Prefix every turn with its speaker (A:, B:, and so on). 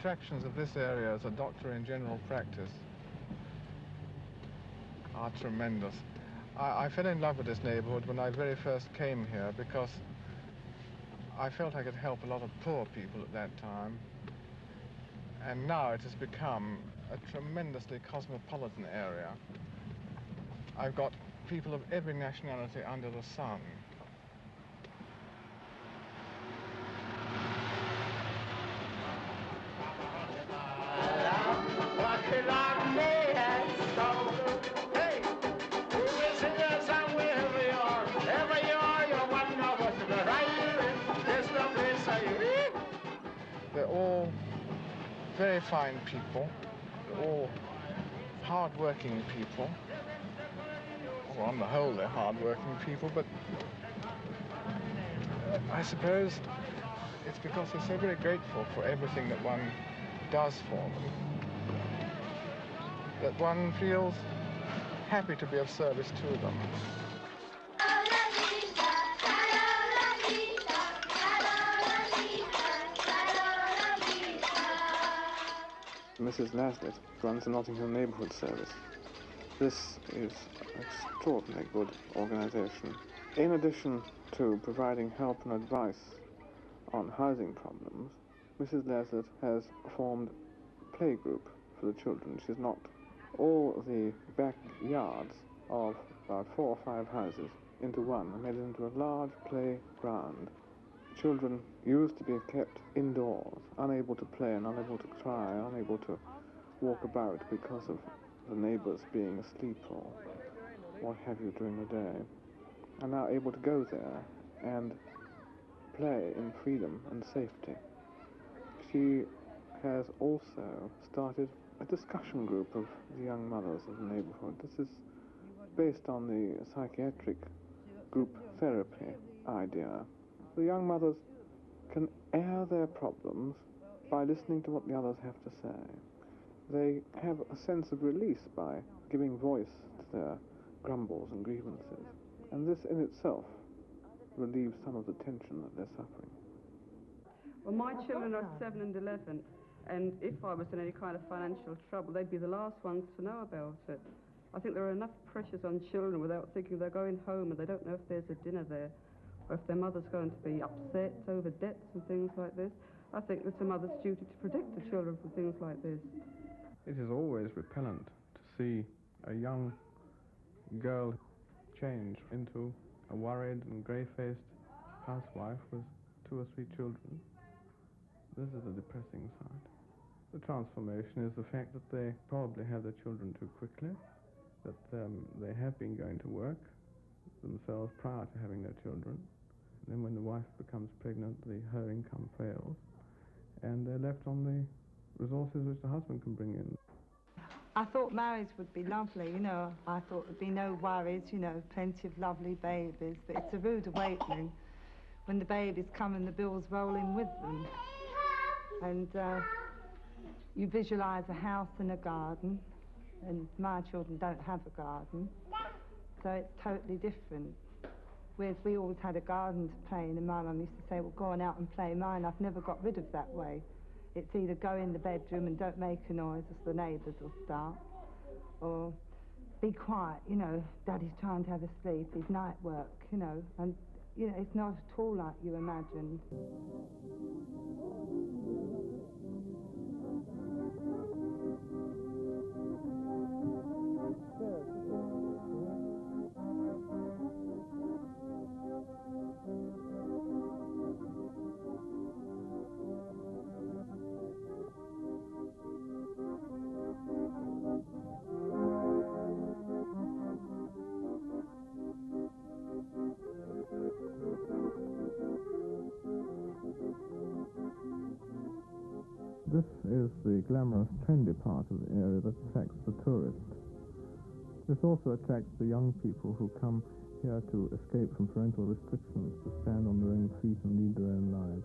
A: attractions of this area as a doctor in general practice are tremendous. I fell in love with this neighborhood when I very first came here because I felt I could help a lot of poor people at that time. And now it has become a tremendously cosmopolitan area. I've got people of every nationality under the sun. They're all very fine people. They're all hard-working people. Well, on the whole, they're hard-working people, but I suppose it's because they're so very grateful for everything that one does for them that one feels happy to be of service to them.
B: Mrs. Laslet runs the Notting Hill Neighbourhood Service. This is an extraordinarily good organisation. In addition to providing help and advice on housing problems, Mrs. Laslet has formed a play group for the children. She's knocked all the backyards of about 4 or 5 houses into one and made it into a large playground. Children used to be kept indoors, unable to play and unable to cry, unable to walk about because of the neighbours being asleep or what have you during the day, are now able to go there and play in freedom and safety. She has also started a discussion group of the young mothers of the neighbourhood. This is based on the psychiatric group therapy idea. The young mothers can air their problems by listening to what the others have to say. They have a sense of release by giving voice to their grumbles and grievances. And this in itself relieves some of the tension that they're suffering.
C: Well, my children are 7 and 11, and if I was in any kind of financial trouble, they'd be the last ones to know about it. I think there are enough pressures on children without thinking they're going home and they don't know if there's a dinner there, or if their mother's going to be upset over debts and things like this. I think it's a mother's duty to protect the children from things like this.
A: It is always repellent to see a young girl change into a worried and grey-faced housewife with 2 or 3 children. This is a depressing sight. The transformation is the fact that they probably have their children too quickly, that they have been going to work themselves prior to having their children. And then when the wife becomes pregnant, her income fails, and they're left on the resources which the husband can bring in.
D: I thought marriage would be lovely, you know. I thought there'd be no worries, you know, plenty of lovely babies, but it's a rude awakening when the babies come and the bills roll in with them. And you visualise a house and a garden, and my children don't have a garden, so it's totally different. Whereas we always had a garden to play in, and my mum used to say, well, go on out and play mine. I've never got rid of that way. It's either go in the bedroom and don't make a noise as the neighbours will start, or be quiet, you know, Daddy's trying to have a sleep, his night work, you know, and, you know, it's not at all like you imagined.
A: This is the glamorous, trendy part of the area that attracts the tourist. This also attracts the young people who come here to escape from parental restrictions, to stand on their own feet and lead their own lives.